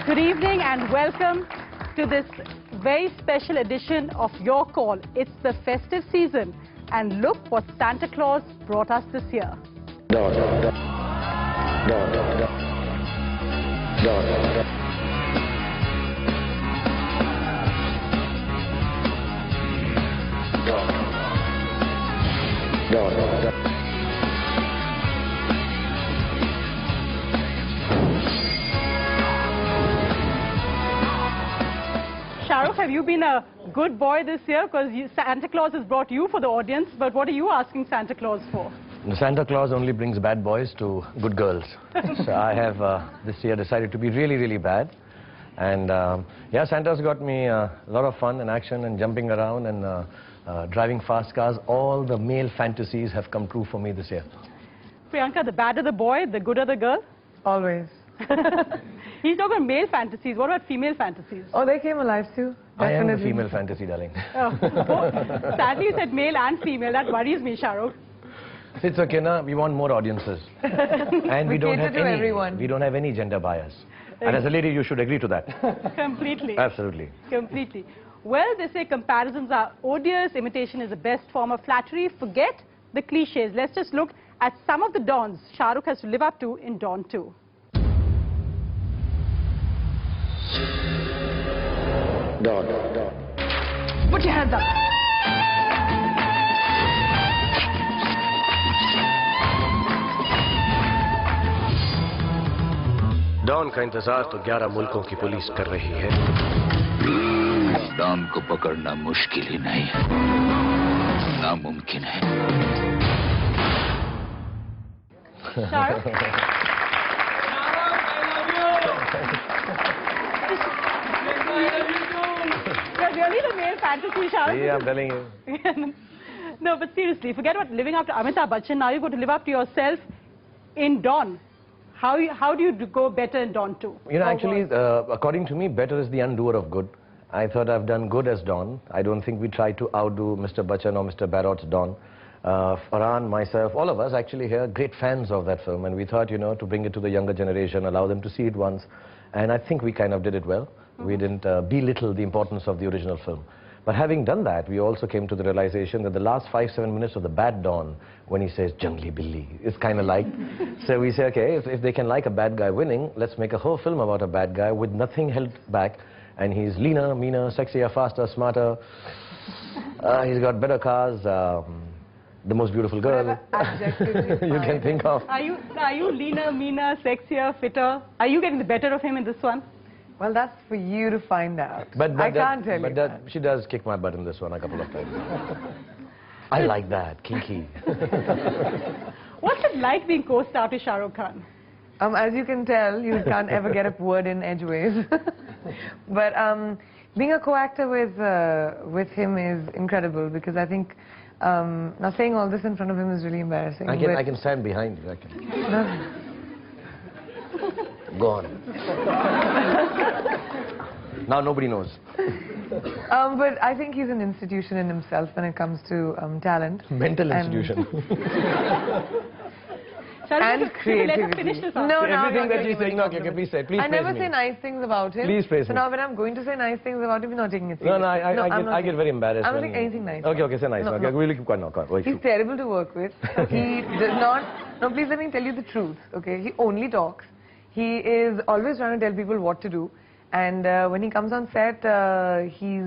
Good evening and welcome to this very special edition of Your Call. It's the festive season and look what Santa Claus brought us this year. Shah Rukh, have you been a good boy this year? Because Santa Claus has brought you for the audience, but what are you asking Santa Claus for? Santa Claus only brings bad boys to good girls. So I have this year decided to be really, really bad. And yeah, Santa's got me a lot of fun and action and jumping around and driving fast cars. All the male fantasies have come true for me this year. Priyanka, the badder the boy, the gooder the girl? Always. He's talking about male fantasies. What about female fantasies? Oh, they came alive too. Definitely. I am a female fantasy, darling. Oh, sadly, you said male and female. That worries me, Shah Rukh. It's okay, na? We want more audiences. And we don't have everyone. We don't have any gender bias. And as a lady, you should agree to that. Completely. Absolutely. Completely. Well, they say comparisons are odious. Imitation is the best form of flattery. Forget the cliches. Let's just look at some of the dons Shah Rukh has to live up to in Don 2. Don. Put your hands up. Don का इंतजार तो 11 मुल्कों की police कर रही है। Don को पकड़ना मुश्किल ही नहीं है, नामुमकिन है। You're really the male fantasy, Shah Rukh. Yeah, I'm telling you. No, but seriously, forget about living up to Amitabh Bachchan. Now you've got to live up to yourself in Don. How do you go better in Don 2? You know, actually, according to me, better is the undoer of good. I thought I've done good as Don. I don't think we tried to outdo Mr. Bachchan or Mr. Barot's Don. Farhan, myself, all of us actually here, great fans of that film. And we thought, you know, to bring it to the younger generation, allow them to see it once. And I think we kind of did it well. We didn't belittle the importance of the original film. But having done that, we also came to the realization that the last 5-7 minutes of the bad Don, when he says, Jungli Billi, is kind of like. So we say, okay, if they can like a bad guy winning, let's make a whole film about a bad guy with nothing held back. And he's leaner, meaner, sexier, faster, smarter. He's got better cars, the most beautiful girl you can think of. Are you leaner, meaner, sexier, fitter? Are you getting the better of him in this one? Well, that's for you to find out. But I can't tell you that. She does kick my butt in this one a couple of times. I like that, kinky. What's it like being co-star to Shah Rukh Khan? As you can tell, you can't ever get a word in edgeways. But being a co-actor with him is incredible because I think now saying all this in front of him is really embarrassing. I can stand behind you. I can. No. Go on. Now nobody knows. But I think he's an institution in himself when it comes to talent. Mental institution. And creativity. Let us finish this off. No, everything that he's saying, okay, please say. Please I praise never me. say nice things about him. Please praise so me. now when I'm going to say nice things about him, you're not taking it seriously. No, I get very embarrassed. I'm not saying anything nice. Okay, say nice. No, okay, no. we'll keep quiet now. He's terrible to work with. He does not... No, please let me tell you the truth, okay? He only talks. He is always trying to tell people what to do. And when he comes on set, he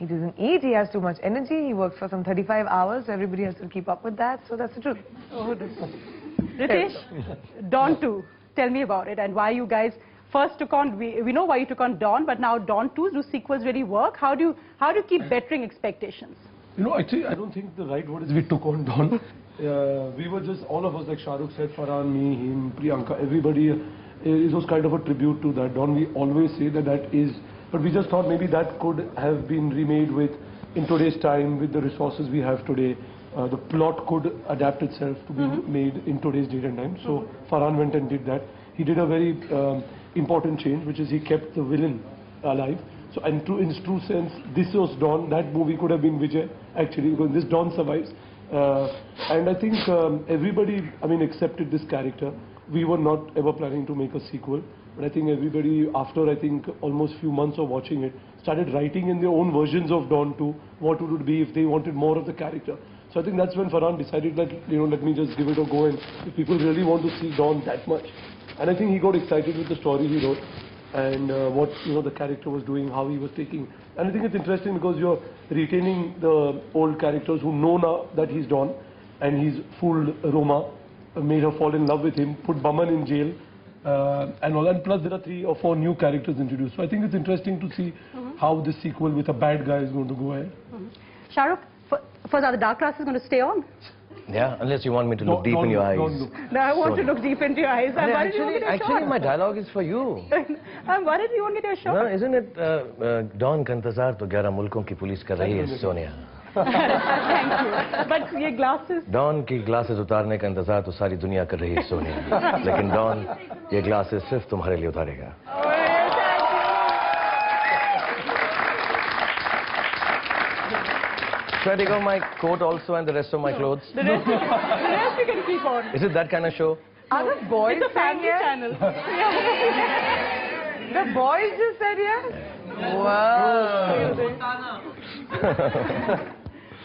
doesn't eat, he has too much energy, he works for some 35 hours, so everybody has to keep up with that, so that's the truth. Oh, Ritesh, Don 2, tell me about it and why you guys first took on, we know why you took on Don, but now Don 2, do sequels really work? How do you keep bettering expectations? You know, actually, I don't think the right word is we took on Don. We were just, all of us, like Shah Rukh said, Farhan, me, him, Priyanka, everybody, it was kind of a tribute to that Don. We always say that is, but we just thought maybe that could have been remade in today's time, with the resources we have today. The plot could adapt itself to be made in today's date and time. So Farhan went and did that. He did a very important change, which is he kept the villain alive. So in true sense, this was Don. That movie could have been Vijay, actually, because this Don survives. And I think everybody, accepted this character. we were not ever planning to make a sequel. But I think everybody, after I think almost few months of watching it, started writing in their own versions of Don 2, what would it be if they wanted more of the character. So I think that's when Farhan decided that, let me just give it a go, and if people really want to see Don that much. And I think he got excited with the story he wrote, and what, the character was doing, how he was taking. And I think it's interesting because you're retaining the old characters who know now that he's Don, and he's fooled Roma, made her fall in love with him, put Baman in jail, and all that. Plus there are 3 or 4 new characters introduced. So I think it's interesting to see how this sequel with a bad guy is going to go ahead. Shah Rukh, first, are the dark glasses going to stay on? Yeah, unless you want me to look deep in your eyes. No, I want to look deep into your eyes. I'm worried you won't get a Actually, shot. my dialogue is for you. I'm worried you won't get a shot. No, isn't it Don का इंतजार तो 11 मुल्कों की police कर रही है Sonia. Thank you. But ये glasses. Don की ग्लासेस उतारने का इंतजार तो सारी दुनिया कर रही है सोनिया. लेकिन डॉन ये ग्लासेस सिर्फ तुम्हारे लिए उतारेगा. Should I take off my coat also and the rest of my clothes? The rest you can keep on. Is it that kind of show? Are the boys It's a family saying channel. yes? The boys just said yes? Wow.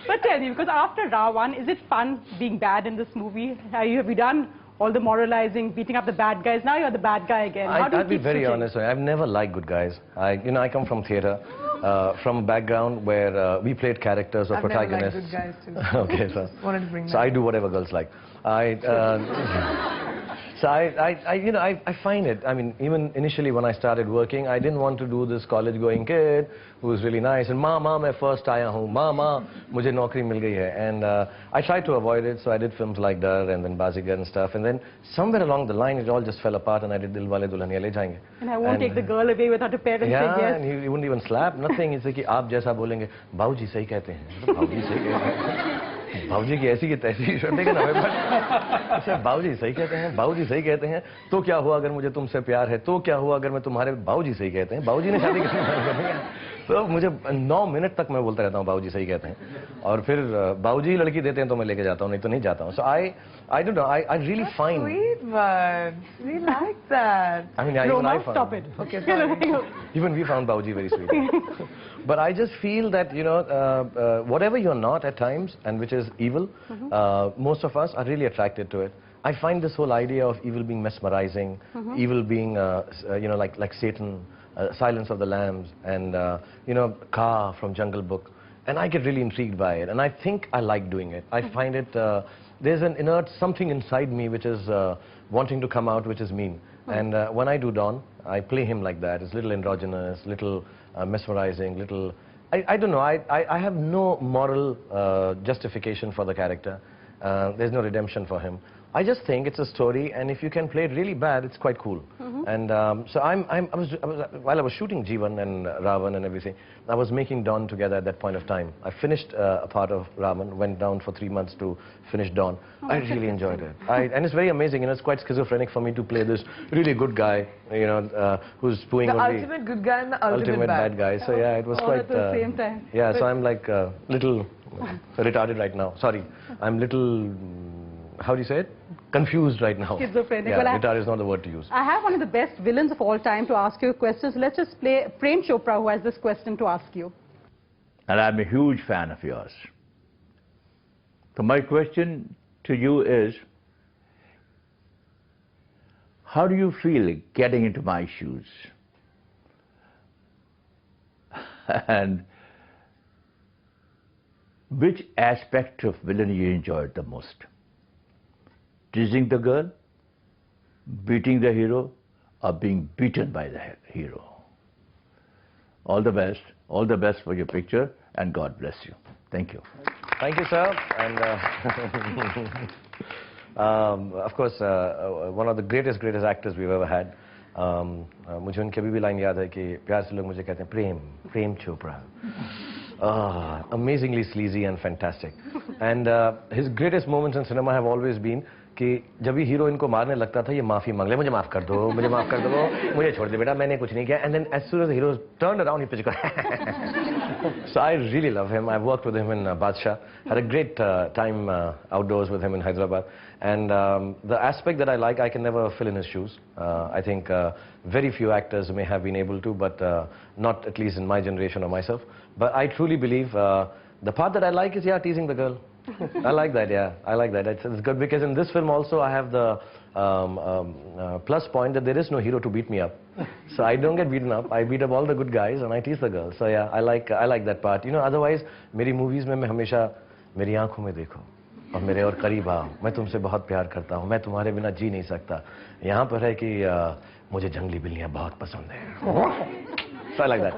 But tell me, because after Ra.One, is it fun being bad in this movie? Have you done all the moralizing, beating up the bad guys? Now you're the bad guy again. How do you I'll be keep very switching? honest. I've never liked good guys. I come from theatre, from a background where we played characters or I've never liked protagonists. good guys too. Okay, so Wanted to bring so that. I do whatever girls like. So I find it. I mean, even initially when I started working, I didn't want to do this college-going kid who was really nice and Ma, मैं first आया हूँ, Ma, मुझे नौकरी मिल गई है. And I tried to avoid it, so I did films like Dar and then Bazigar and stuff. And then somewhere along the line, it all just fell apart, and I did Dilwale Dulhaniya Le Jayenge. And I won't take the girl away without a parent Yeah, saying yes. and he wouldn't even slap, nothing. It's like कि आप जैसा बोलेंगे, बाबूजी सही कहते हैं, बाबूजी सही कहते हैं. बाबूजी की ऐसी की तैसी देखा ना भाई. बाबूजी सही कहते हैं, बाबूजी सही कहते हैं. तो क्या हुआ अगर मुझे तुमसे प्यार है? तो क्या हुआ अगर मैं तुम्हारे बाबूजी सही कहते हैं? बाबूजी ने शादी की. तो मुझे 9 मिनट तक मैं बोलता रहता हूँ बाबूजी सही कहते हैं. और फिर बाबूजी लड़की देते हैं तो मैं लेके जाता हूँ, नहीं तो नहीं जाता हूँ. So I don't know. I really find. Sweet one. We like that. I mean, even Roma, I found. stop it. Okay, sorry. Even we found Babuji very sweet. But I just feel that, whatever you're not at times, and which is evil, most of us are really attracted to it. I find this whole idea of evil being mesmerizing, evil being, like Satan, Silence of the Lambs, and, Kaa from Jungle Book. And I get really intrigued by it. And I think I like doing it. I find it, there's an inert something inside me which is wanting to come out, which is mean. And when I do Don, I play him like that. It's little androgynous, little mesmerizing, little... I don't know. I have no moral justification for the character. There's no redemption for him. I just think it's a story, and if you can play it really bad, it's quite cool. And so while I was shooting Jeevan and Ra.One and everything, I was making Don together at that point of time. I finished a part of Ra.One, went down for 3 months to finish Don. I really enjoyed it. And it's very amazing, it's quite schizophrenic for me to play this really good guy, who's spooing The only ultimate good guy and the ultimate bad guy. So yeah, it was All quite... at the same time. Yeah, so I'm like little retarded right now. Sorry, I'm little... How do you say it? Confused right now. Schizophrenic. Yeah, Well, retarded is not the word to use. I have one of the best villains of all time to ask you questions. Let's just play Prem Chopra, who has this question to ask you. And I'm a huge fan of yours. So my question to you is, how do you feel getting into my shoes? And which aspect of villain you enjoyed the most? Teasing the girl, beating the hero, or being beaten by the hero? All the best for your picture, and God bless you. Thank you. Thank you, sir. And of course, one of the greatest actors we've ever had. मुझे उनकी अभी भी line याद है कि प्यार से लोग मुझे कहते हैं Prem Chopra. Amazingly sleazy and fantastic. And his greatest moments in cinema have always been कि जब भी हीरो इनको मारने लगता था ये माफी मांग ले, मुझे माफ कर दो, मुझे छोड़ दे बेटा, मैंने कुछ नहीं किया. And then as soon as the hero turned around, he pitched So I really love him. I've worked with him in Badshah. Had a great time outdoors with him in Hyderabad. And the aspect that I like, I can never fill in his shoes. I think very few actors may have been able to, but not at least in my generation or myself. But I truly believe the part that I like is, yeah, teasing the girl. I like that, yeah. I like that. It's good because in this film also I have the plus point that there is no hero to beat me up. So I don't get beaten up. I beat up all the good guys and I tease the girls. So yeah, I like that part. You know, otherwise, मेरी movies में मैं हमेशा मेरी आँखों में देखो और मेरे और करीब आओ. मैं तुमसे बहुत प्यार करता हूँ. मैं तुम्हारे बिना जी नहीं सकता. यहाँ पर है कि मुझे जंगली बिल्लियाँ बहुत पसंद हैं. So I like that.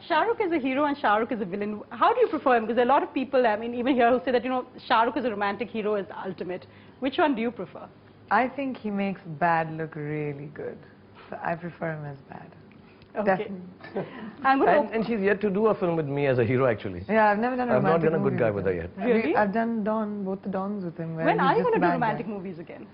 Shah Rukh is a hero and Shah Rukh is a villain. How do you prefer him? Because there are a lot of people, I mean, even here who say that, you know, Shah Rukh is a romantic hero, is the ultimate. Which one do you prefer? I think he makes bad look really good. So I prefer him as bad. Okay. Definitely. And she's yet to do a film with me as a hero, actually. Yeah, I've never done a I've not romantic done a good movie guy with her yet. Really? I've done Don, both the Dons with him. When are you going to do bad romantic guy. movies again?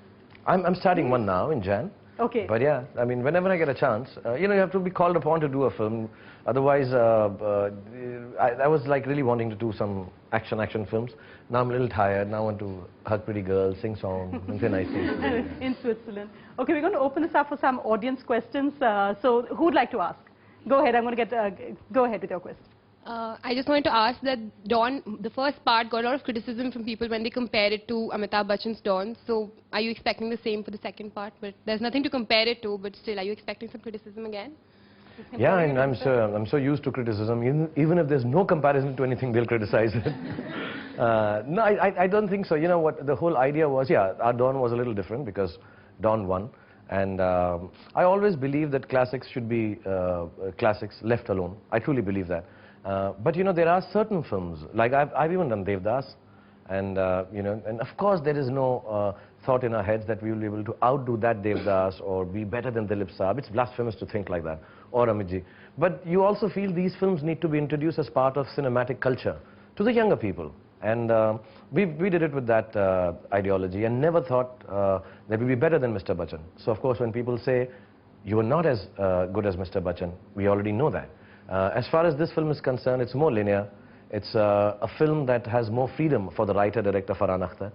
I'm starting one now in Jan. Okay. But yeah, I mean, whenever I get a chance, you know, you have to be called upon to do a film. Otherwise, I was like really wanting to do some action films. Now I'm a little tired. Now I want to hug pretty girls, sing songs, and say nice things. In Switzerland. Okay, we're going to open this up for some audience questions. So who would like to ask? Go ahead. I'm going to get, go ahead with your question. I just wanted to ask that Don, the first part, got a lot of criticism from people when they compare it to Amitabh Bachchan's Don. So are you expecting the same for the second part? But there's nothing to compare it to, but still, are you expecting some criticism again? Yeah, and I'm so used to criticism. Even if there's no comparison to anything, they'll criticize it. No, I don't think so. You know what, the whole idea was, yeah, our Don was a little different because Don won. And I always believe that classics should be classics left alone. I truly believe that. But you know, there are certain films, like I've even done Devdas, and you know, and of course there is no thought in our heads that we will be able to outdo that Devdas or be better than Dilip Saab. It's blasphemous to think like that, or Amit Ji. But you also feel these films need to be introduced as part of cinematic culture to the younger people. And we did it with that ideology and never thought that we'd be better than Mr. Bachchan. So of course when people say, you are not as good as Mr. Bachchan, we already know that. As far as this film is concerned, it's more linear. It's a film that has more freedom for the writer-director Farhan Akhtar,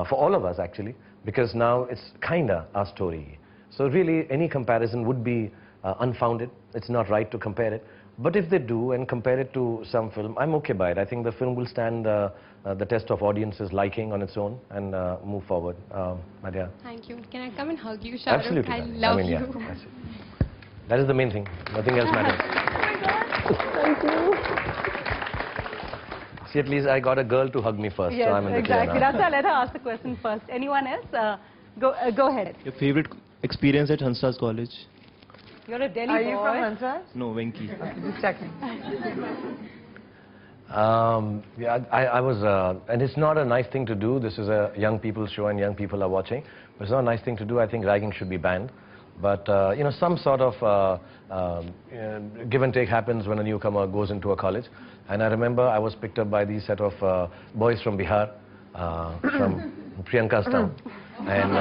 for all of us actually, because now it's kinda our story. So really any comparison would be unfounded. It's not right to compare it. But if they do and compare it to some film, I'm okay by it. I think the film will stand the test of audiences liking on its own and move forward. Maria. Thank you. Can I come and hug you, Shah Rukh? Absolutely. I love you. Yeah, that's it. That is the main thing. Nothing else matters. Thank you. See, at least I got a girl to hug me first, Yes, so I'm in the clear exactly. now. That's why I let her ask the question first. Anyone else? Go ahead. Your favorite experience at Hansraj College? You're a Delhi Are boy. you from Hansraj? No, Venki. Okay, just checking. Yeah, I was, and it's not a nice thing to do. This is a young people's show and young people are watching. But it's not a nice thing to do. I think ragging should be banned. But, you know, some sort of give and take happens when a newcomer goes into a college. And I remember I was picked up by these set of boys from Bihar, from Priyanka's town. And,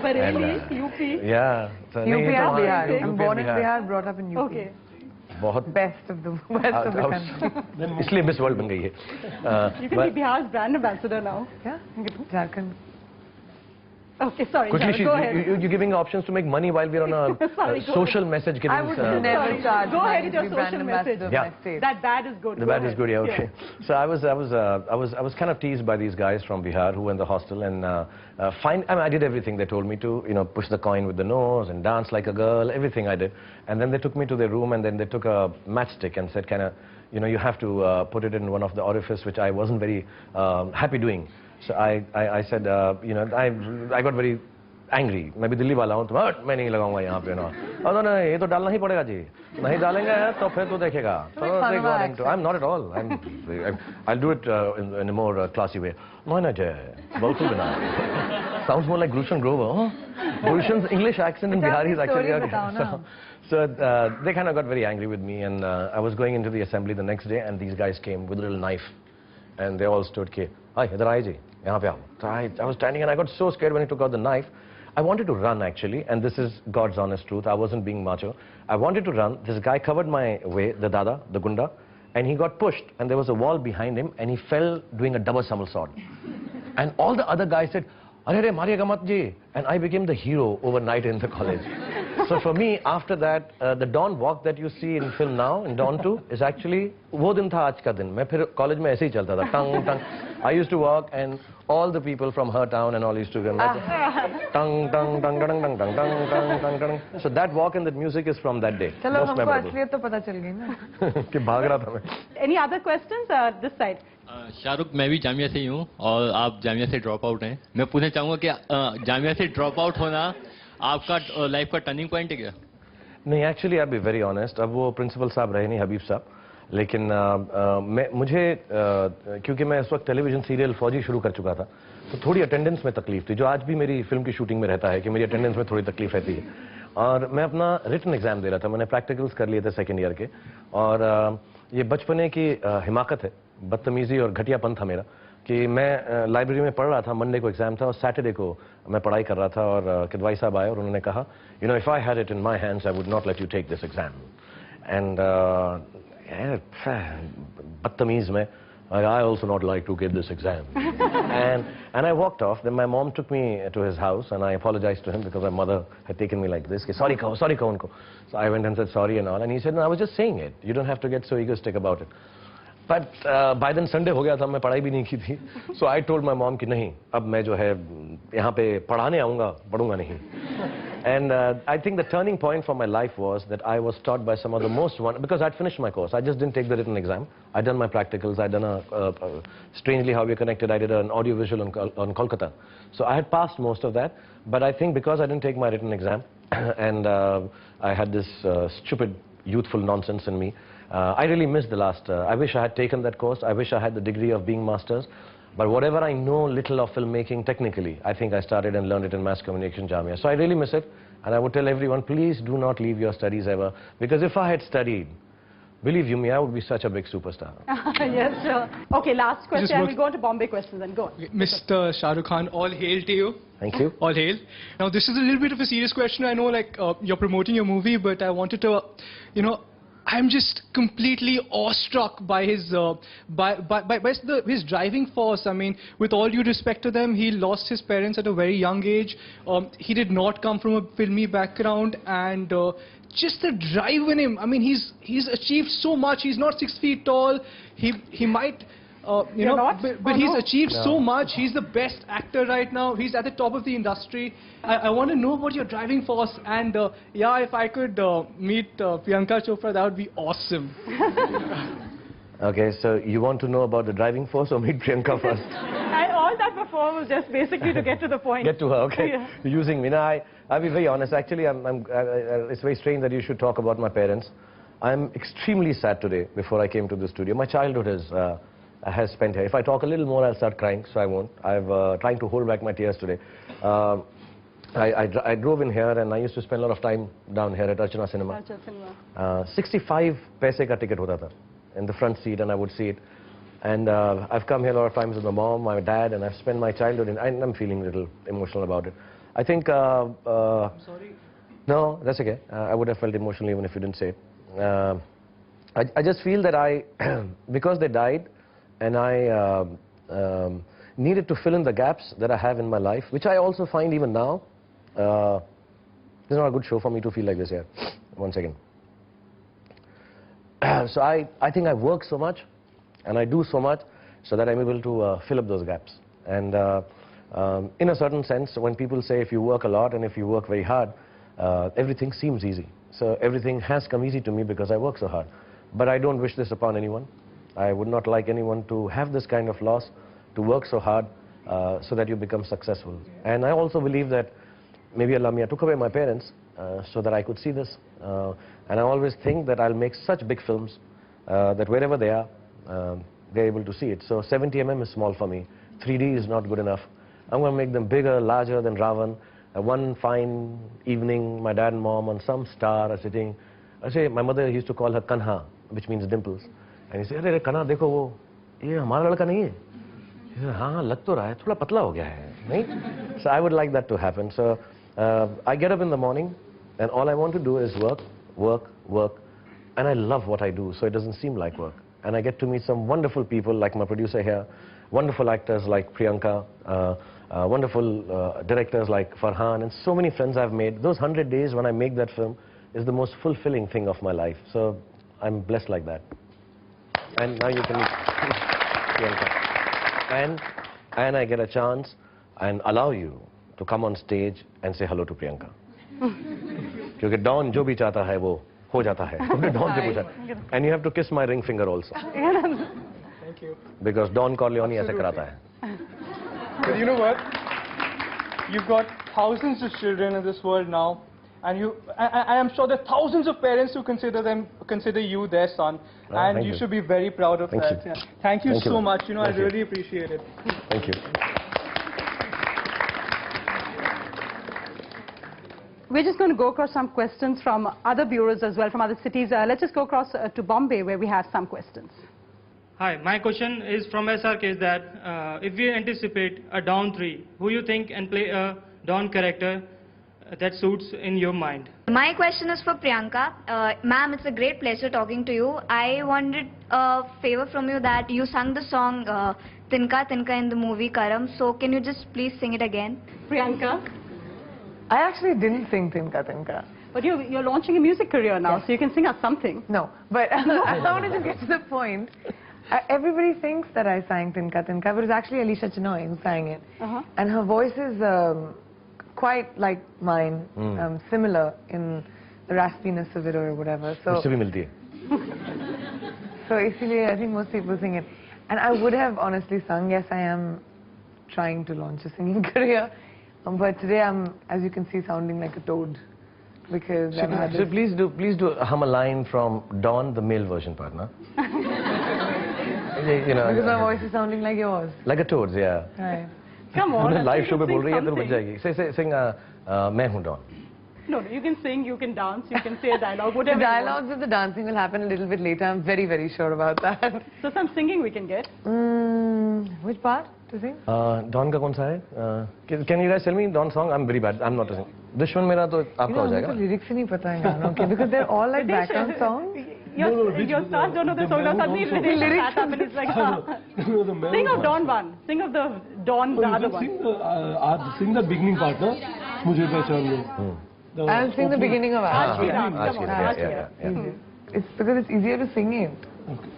Bareilly, UP. yeah. So, UP and Bihar. I'm UP born in and Bihar, brought up in UP. Okay. बहुत Best of the country. इसलिए miss world बन गई है. You can be Bihar's brand ambassador now. Yeah, Jharkhand. Okay, sorry. Quickly, Go ahead. you're giving options to make money while we're on a Sorry, go social ahead. message giving. I would never charge Go ahead money with to your be brand social ambassador message. of Yeah. my state. That bad is good. The Go bad is ahead. good, yeah, okay. So I was kind of teased by these guys from Bihar who were in the hostel and I mean, I did everything they told me to, you know, push the coin with the nose and dance like a girl, everything I did. And then they took me to their room and then they took a matchstick and said, you know, you have to put it in one of the orifice, which I wasn't very happy doing. So I said, you know, I got very angry. मैं भी दिल्ली वाला हूँ तो मैं नहीं लगाऊंगा यहाँ पे ना. Oh, no, ये तो डालना ही पड़ेगा जी. नहीं डालेंगे तो फिर तो देखेगा. I'm not at all. I'll do it in a more classy way. Sounds more like Gulshan Grover. Huh? Gulshan's English accent in Bihari is actually. So they kind of got very angry with me, and I was going into the assembly the next day, and these guys came with a little knife, and they all stood. Hi, idhar aaye ji. Yahan pe aao. So I was standing, and I got so scared when he took out the knife. I wanted to run actually, and this is God's honest truth. I wasn't being macho. I wanted to run. This guy covered my way, the dada, the gunda, and he got pushed, and there was a wall behind him, and he fell doing a double somersault. And all the other guys said, "Arre, mariega mat ji," and I became the hero overnight in the college. So for me, after that, the Don walk that you see in film now, in Don 2, is actually वो दिन था आज का दिन. मैं फिर college में ऐसे ही चलता था, tang tang. I used to walk, and all the people from her town and all used to go tang tang tang tang tang tang tang tang tang tang. So that walk and that music is from that day. चलो Most हमको memorable. असलियत तो पता चल गई ना. कि भाग रहा था मैं. Any other questions? This side. Shahrukh, मैं भी जामिया से ही हूँ और आप जामिया से ड्रॉप आउट हैं. मैं पूछना चाहूँगा कि जामिया से ड्रॉप आउट होना आपका लाइफ का टर्निंग पॉइंट है क्या? नहीं, actually I be very honest, अब वो प्रिंसिपल साहब रहे नहीं, हबीब साहब, लेकिन मुझे क्योंकि मैं इस वक्त टेलीविजन सीरियल फौजी शुरू कर चुका था, तो थोड़ी अटेंडेंस में तकलीफ थी, जो आज भी मेरी फिल्म की शूटिंग में रहता है कि मेरी अटेंडेंस में थोड़ी तकलीफ रहती है. और मैं अपना रिटन एग्जाम दे रहा था, मैंने प्रैक्टिकल्स कर लिए थे सेकेंड ईयर के, और ये बचपने की हिमाकत है, बदतमीजी और घटियापन था मेरा कि मैं लाइब्रेरी में पढ़ रहा था, मंडे को एग्जाम था और सैटरडे को मैं पढ़ाई कर रहा था, और किदवाई साहब आए और उन्होंने कहा, you know, if I had it in my hands I would not let you take this exam. And बदतमीज में, I also not like to give this exam. and I walked off. Then my mom took me to his house, and I apologized to him because my mother had taken me like this. Sorry kaho unko. So I went and said sorry and all, and he said, no, I was just saying it. You don't have to get so egoistic about it. But by then Sunday हो गया था, मैं पढ़ाई भी नहीं की थी. So I told my mom कि नहीं, अब मैं जो है यहाँ पे पढ़ाने आऊँगा, पढ़ूंगा नहीं. And I think the turning point for my life was that I was taught by some of the most because I'd finished my course. I just didn't take the written exam. I'd done my practicals. I'd done strangely how we're connected, I did an audiovisual on Kolkata. So I had passed most of that. But I think because I didn't take my written exam and I had this stupid youthful nonsense in me, I really missed the last. I wish I had taken that course. I wish I had the degree of being masters. But whatever I know little of filmmaking technically, I think I started and learned it in mass communication Jamia. So I really miss it. And I would tell everyone, please do not leave your studies ever. Because if I had studied, believe you me, I would be such a big superstar. Yes, sure. Okay, last question. And we'll go on to Bombay questions and go on. Mr. Shah Rukh Khan, all hail to you. Thank you. All hail. Now, this is a little bit of a serious question. I know, like, you're promoting your movie, but I wanted to, you know, I'm just completely awestruck by his his driving force. I mean, with all due respect to them, he lost his parents at a very young age. He did not come from a filmy background, and just the drive in him. I mean, he's achieved so much. He's not 6 feet tall. He might. You know, but he's achieved so much. He's the best actor right now. He's at the top of the industry. I want to know about your driving force. And yeah, if I could meet Priyanka Chopra, that would be awesome. Okay, so you want to know about the driving force or meet Priyanka first? All that before was just basically to get to the point. Get to her, okay. Yeah. Using me. Now, I'll be very honest. Actually, it's very strange that you should talk about my parents. I'm extremely sad today before I came to the studio. My childhood has spent here. If I talk a little more, I'll start crying, so I won't. I'm trying to hold back my tears today. I drove in here and I used to spend a lot of time down here at Archana Cinema. 65 paise ka ticket hota tha in the front seat, and I would see it. And I've come here a lot of times with my mom, my dad, and I've spent my childhood in, and I'm feeling a little emotional about it. I think... I'm sorry. No, that's okay. I would have felt emotional even if you didn't say it. I just feel that because they died, and I needed to fill in the gaps that I have in my life, which I also find even now. This is not a good show for me to feel like this here. 1 second. So I think I work so much, and I do so much, so that I'm able to fill up those gaps. And in a certain sense, when people say if you work a lot and if you work very hard, everything seems easy. So everything has come easy to me because I work so hard. But I don't wish this upon anyone. I would not like anyone to have this kind of loss, to work so hard so that you become successful. And I also believe that maybe Allah Mia took away my parents so that I could see this. And I always think that I'll make such big films that wherever they are, they're able to see it. So 70 mm is small for me. 3D is not good enough. I'm going to make them bigger, larger than Ravan. One fine evening, my dad and mom on some star are sitting. I say, my mother used to call her Kanha, which means dimples. And he said, "Arey Kanha, dekho wo, ye hamara ladka nahi hai." He said, "Haan, lag to raha hai, thoda patla ho gaya hai." Nahi? So I would like that to happen. So I get up in the morning, and all I want to do is work, work, work. And I love what I do, so it doesn't seem like work. and I get to meet some wonderful people like my producer here, wonderful actors like Priyanka, wonderful directors like Farhan, and so many friends I've made. Those 100 days when I make that film is the most fulfilling thing of my life. So I'm blessed like that. And now you can meet Priyanka. And I get a chance and allow you to come on stage and say hello to Priyanka. Because Don jo bhi chahta hai wo ho jata hai. Don se pucha. And you have to kiss my ring finger also. Thank you. Because Don Corleone aise karata hai. But you know what? You've got thousands of children in this world now, and I am sure there are thousands of parents who consider you their son, and you should be very proud of that. You. Yeah. Thank you so much. You know, I Thank you. really appreciate it. Thank you. We're just going to go across some questions from other bureaus as well, from other cities. Let's just go across to Bombay, where we have some questions. Hi, my question is from SRK is that if we anticipate a Don 3, who you think can play a Don character that suits in your mind? My question is for Priyanka. Ma'am, it's a great pleasure talking to you. I wanted a favor from you that you sung the song Tinka Tinka in the movie Karam. So can you just please sing it again? Priyanka? I actually didn't sing Tinka Tinka. But you're launching a music career now, so you can sing us something. No, but I want to just get to the point. Everybody thinks that I sang Tinka Tinka, but it's actually Alicia Chenoy who sang it. And her voice is quite like mine, similar in the raspiness of it or whatever. So, Mujhse bhi milti hai. So isliye I think most people sing it. And I would have honestly sung. Yes, I am trying to launch a singing career. But today I'm, as you can see, sounding like a toad. Because So please do hum a line from Don, the male version partner. You know, because my voice is sounding like yours. Like a toad's, yeah. Right. Come on. Live show पे बोल रही है तो बच जाएगी. Sing मैं हूँ Don. No, you can sing, you can dance, you can say a dialogue, whatever. The dialogues of the dancing will happen a little bit later. I'm very, very sure about that. So some singing we can get. Which part to sing? Don का कौन सा है? Can you guys tell me Don song? I'm very bad. I'm not listening. दुश्मन मेरा तो आपका हो जाएगा. मुझे lyrics ही नहीं पता है गानों के because they're all like background songs. Your stars don't know the song. Now suddenly the lyrics happen. It's like, sing of Don one. Sing of the Don, the other one. Sing the beginning part, no? मुझे पहचान लो. I'll sing the beginning of Aaj Ki Raat. Aaj Ki Raat, yeah. It's because it's easier to sing it. Okay.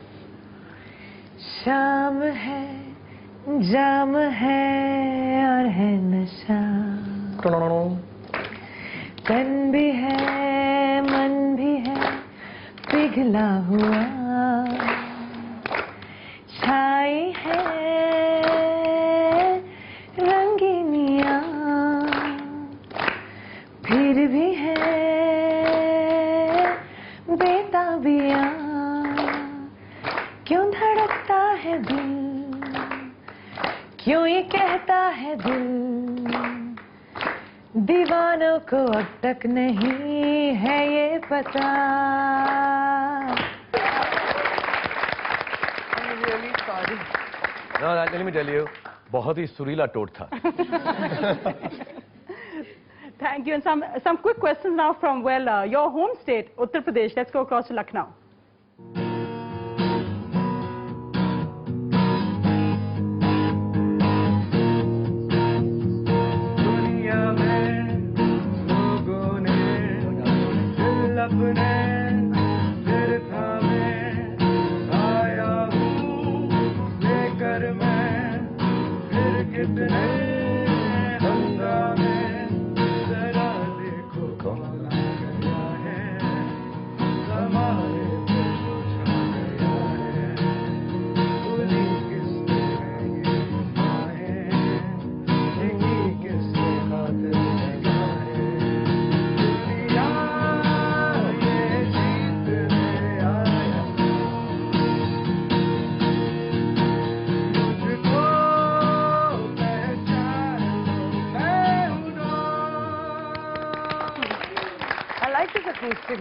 शाम है, जाम है और है नशा. तन भी है, मन भी है, पिघला हुआ. छाई है रंगीनियाँ. फिर भी है बेताबियाँ. क्यों धड़कता है दिल, क्यों ये कहता है दिल. दीवानों को अब तक नहीं है ये पता. I'm really sorry. No, let me tell you, बहुत ही सुरीला टोट था. Thank you. And some quick questions now from, well, your home state, Uttar Pradesh. Let's go across to Lucknow.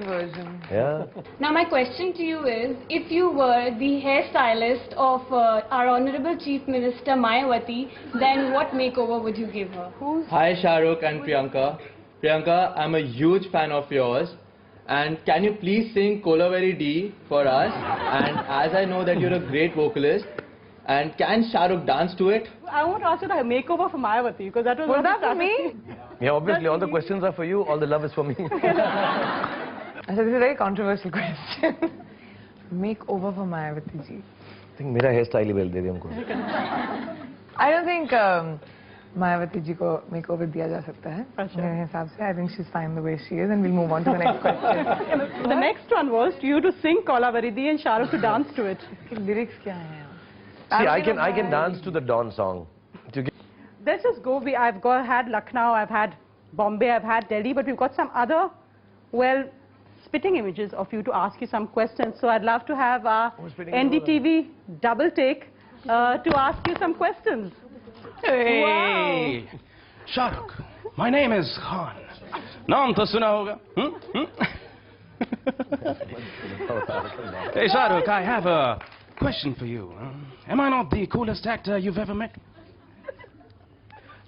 Version. Yeah. Now my question to you is, if you were the hairstylist of our Honorable Chief Minister Mayawati, then what makeover would you give her? Hi Shah Rukh and Priyanka. Priyanka, I'm a huge fan of yours And can you please sing Kolaveri D for us? And as I know that you're a great vocalist, and can Shah Rukh dance to it? I want to ask you the makeover for Mayawati because that was that for me? Yeah, obviously all the questions are for you, all the love is for me. So this is a very controversial question. Makeover for Mayawati ji. I think मेरा hair style ही बदल दे दे हमको. I don't think Mayawati ji को makeover दिया जा सकता है. मेरे हिसाब से, I think she's fine the way she is, and we'll move on to the next question. The next one was to you to sing Kolaveri D and Shah Rukh to dance to it. Lyrics क्या हैं? See, I can dance to the Dawn song. Let's just go. I've had Lucknow, I've had Bombay, I've had Delhi, but we've got some other, well, spitting images of you to ask you some questions. So I'd love to have NDTV double take to ask you some questions. Hey, Wow. Shah Rukh, my name is Khan. नाम तो सुना होगा? Hey, Shah Rukh, I have a question for you. Am I not the coolest actor you've ever met?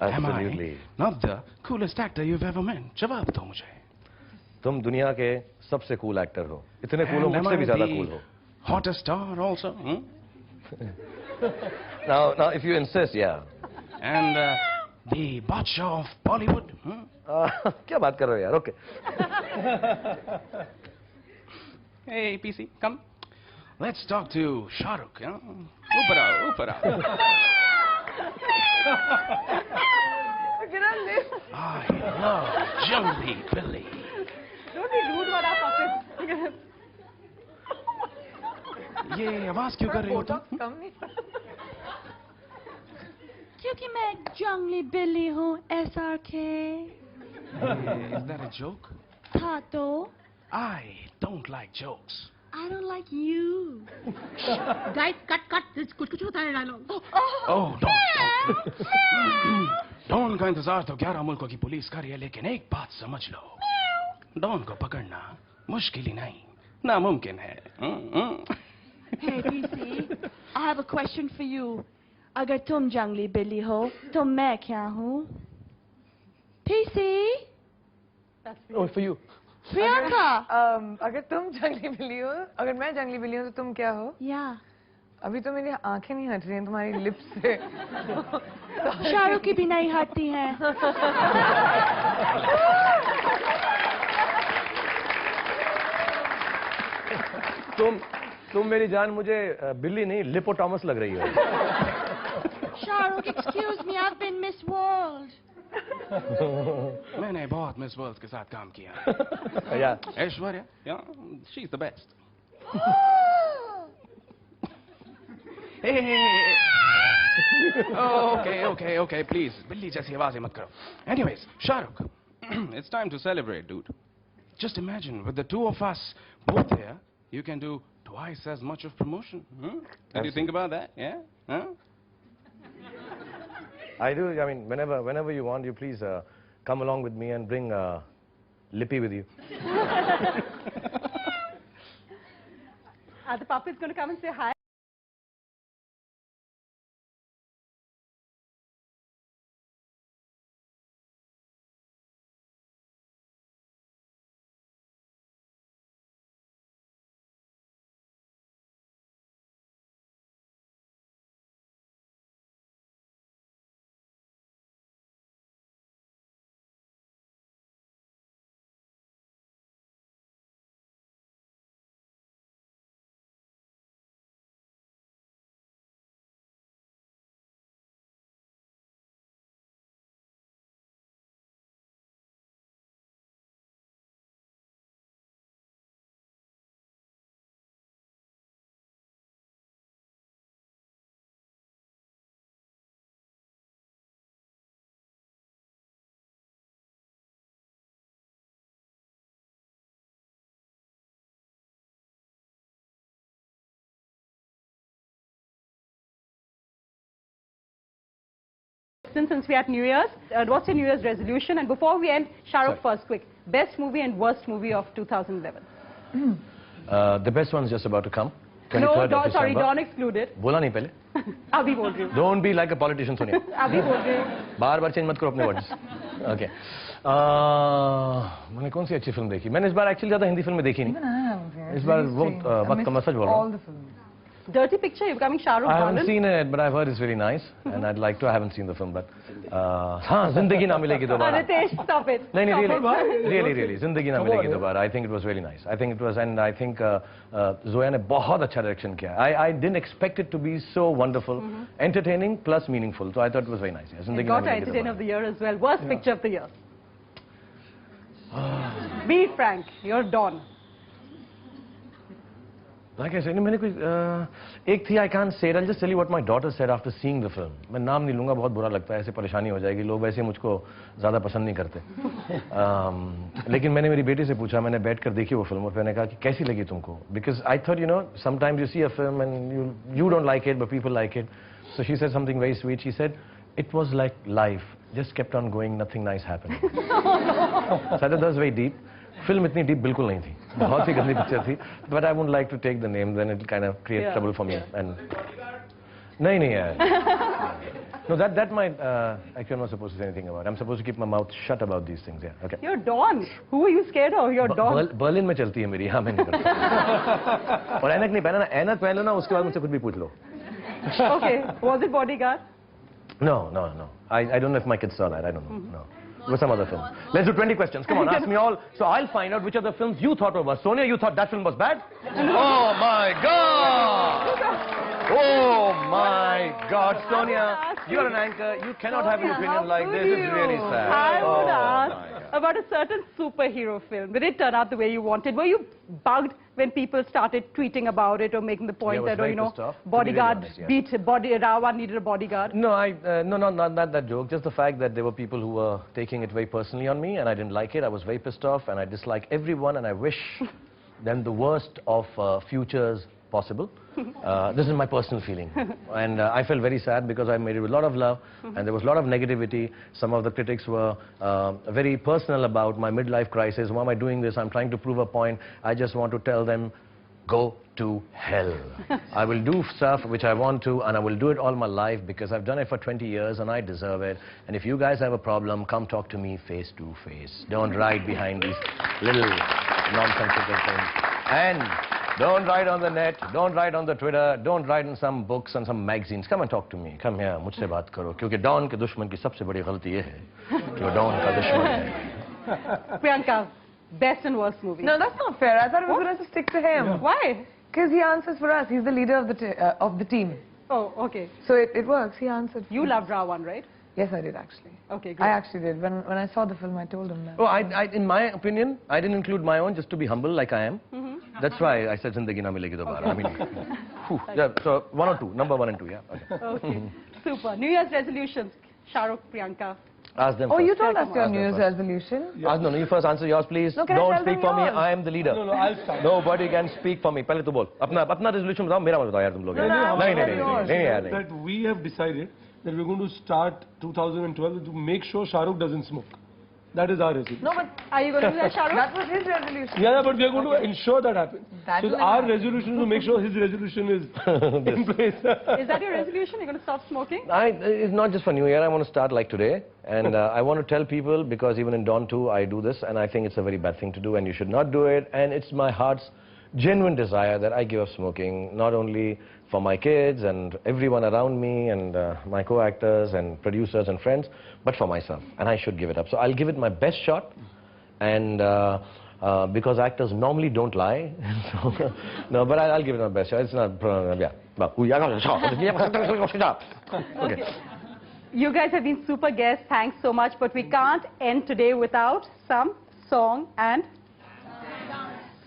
Absolutely. Am I not the coolest actor you've ever met? जवाब दो मुझे. तुम दुनिया के सबसे cool actor हो. इतने cool हो, मुझसे भी ज़्यादा cool हो. Hottest star also? Now, if you insist, yeah. And the Badshah of Bollywood? क्या बात कर रहे हो यार? Okay. Hey, PC, come. Let's talk to Shah Rukh. Upara, upara. I love Jungly Billy. Don't be rude about our puppets. ये आवाज क्यों कर रही हो तुम? क्योंकि मैं जंगली बिल्ली हूँ SRK. Is that a joke? था तो. I don't like jokes. I don't like you. Guys, cut. कुछ होता है डायलॉग. Oh, don't. डॉन का इंतजार तो 11 मुल्कों की पुलिस कर रही है, लेकिन एक बात समझ लो, डॉन को पकड़ना मुश्किल ही नहीं, नामुमकिन है. Hey PC, I have a question for you. अगर तुम जंगली बिल्ली हो, तो मैं क्या हूँ? PC? Oh, for you. Priyanka. अगर तुम जंगली बिल्ली हो, अगर मैं जंगली बिल्ली हूँ तो तुम क्या हो? या. अभी तो मेरी आंखें नहीं हट रही हैं तुम्हारी लिप्स से. शाहरुख की भी नहीं हटती हैं. तुम मेरी जान मुझे बिल्ली नहीं लिपोटॉमस लग रही हो. Shahrukh, excuse me, I've been Miss World. मैंने बहुत मिस वर्ल्ड के साथ काम किया. Aishwarya, she's the best. Hey. Okay, please. बिल्ली जैसी आवाजें मत करो. Anyways, Shah Rukh, it's time to celebrate, dude. Just imagine, with the two of us both here, you can do twice as much of promotion. What do you think about that? Yeah? Huh? I do. I mean, whenever you want, you please come along with me and bring Lippy with you. Are the puppets going to come and say hi? Since we're at New Year's, what's your New Year's resolution? And before we end, Shah Rukh first, quick. Best movie and worst movie of 2011. The best one's just about to come. No, sorry, Dawn excluded. बोला नहीं पहले. अभी बोल रही हूँ. Don't be like a politician, Sonia. अभी बोल रही हूँ. बार-बार change मत करो अपने words. Okay. मैंने कौन सी अच्छी फिल्म देखी? मैंने इस बार एक्चुअली ज़्यादा हिंदी फिल्में देखी नहीं। इस बार वो वक्त का मसज बोल रहा हूँ। Dirty Picture, you're becoming Shah Rukh I haven't Balan. seen it, but I've heard it's very nice, and I'd like to. I haven't seen the film, but हाँ, जिंदगी ना मिलेगी दोबारा. Ritesh, stop it. नहीं Stop really, it. really, जिंदगी ना मिलेगी दोबारा. I think it was really nice. I think it was, and I think Zoya ने बहुत अच्छा direction किया. I didn't expect it to be so wonderful, entertaining plus meaningful. So I thought it was very nice. Yeah, It जिंदगी got ना मिलेगी Entertainer दोबारा. of the Year as well. Worst Picture of the Year. Be frank, you're Don. Like I said, मैंने कोई एक थी, I can't say it. I'll just tell you what my daughter said after seeing the film. मैं नाम नहीं लूँगा, बहुत बुरा लगता है, ऐसे परेशानी हो जाएगी. लोग वैसे मुझको ज़्यादा पसंद नहीं करते. लेकिन मैंने मेरी बेटी से पूछा, मैंने बैठकर देखी वो फिल्म और मैंने कहा कि कैसी लगी तुमको? Because I thought, you know, sometimes you see a film and you don't like it, but people like it. So she said something very sweet. She said, it was like life, just kept on going, nothing nice happened. So I thought that was very deep. Film इतनी deep बिल्कुल नहीं थी, बहुत ही गंदी picture थी, but I wouldn't like to take the name, then it kind of create trouble for me. And नहीं यार. No, that might actually I'm not supposed to say anything about. I'm supposed to keep my mouth shut about these things. Yeah, okay. You're Don. Who are you scared of? You're Don. Berlin में चलती है मेरी, हाँ मैं नहीं करता. और ऐनक नहीं पहना ना, ऐनक पहन लो ना, उसके बाद मुझसे कुछ भी पूछ लो. Okay, was it Bodyguard? No. I don't know if my kids saw that. I don't know. No. It was some other film. Let's do 20 questions. Come on, ask me all. So I'll find out which of the films you thought were worst. Sonia, you thought that film was bad? Oh my God! Oh my God, Sonia, you're an anchor. You cannot have an opinion like this. It's really sad. I would ask about a certain superhero film. Did it turn out the way you wanted? Were you bugged when people started tweeting about it or making the point that, you know, Bodyguard beat Rawan needed a bodyguard? No, not that joke. Just the fact that there were people who were taking it very personally on me, and I didn't like it. I was very pissed off, and I dislike everyone, and I wish them the worst of futures possible. This is my personal feeling, and I felt very sad because I made it with a lot of love, and there was a lot of negativity. Some of the critics were very personal about my midlife crisis. Why am I doing this? I'm trying to prove a point. I just want to tell them, go to hell. I will do stuff which I want to, and I will do it all my life because I've done it for 20 years and I deserve it. And if you guys have a problem, come talk to me face to face. Don't write behind these little nonsensical things. And don't write on the net, don't write on the Twitter, don't write in some books and some magazines. Come and talk to me. Come here, मुझसे बात करो. क्योंकि don के दुश्मन की सबसे बड़ी गलती ये है कि वो डॉन का दुश्मन है. Priyanka, best and worst movie. No, that's not fair. I thought it was going to stick to him. Yeah. Why? Because he answers for us. He's the leader of the team. Oh, okay. So it works. He answered. You loved Rawan, right? Yes, I did actually. Okay, good. I actually did. When I saw the film, I told him that. Oh, in my opinion, I didn't include my own just to be humble like I am. That's why I said Zindagi Na Milegi Dobara. I mean, yeah, so one or two, number 1 and 2, yeah. Okay, super. New Year's resolutions, Shah Rukh, Priyanka. Ask them Oh, first. you told us your New Year's resolution. No, you first answer yours, please. No, can I Don't tell speak them for me. yours? I am the leader. No, I'll start. Nobody can speak for me. पहले तू बोल. अपना resolution बताओ. मेरा मत बताओ यार तुम लोग. नहीं. That we have decided that we're going to start 2012 to make sure Shah Rukh doesn't smoke. That is our resolution. No, but are you going to do that, Shah Rukh? That was his resolution. Yeah, but we are going to ensure that happens. So our resolution is to make sure his resolution is in place. Is that your resolution? You're going to stop smoking? It's not just for New Year. I want to start like today. And I want to tell people, because even in Dawn 2, I do this, and I think it's a very bad thing to do, and you should not do it. And it's my heart's genuine desire that I give up smoking, not only for my kids and everyone around me and my co-actors and producers and friends, but for myself. And I should give it up. So I'll give it my best shot. And because actors normally don't lie, so, no, but I'll give it my best shot. It's not, Okay. You guys have been super guests. Thanks so much. But we can't end today without some song and...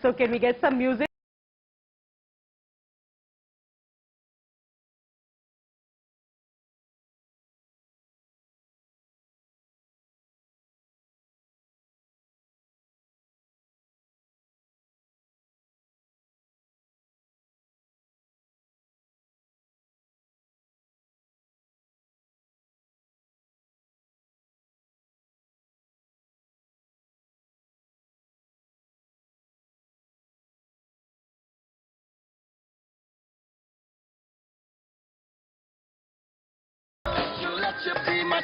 So can we get some music? You be my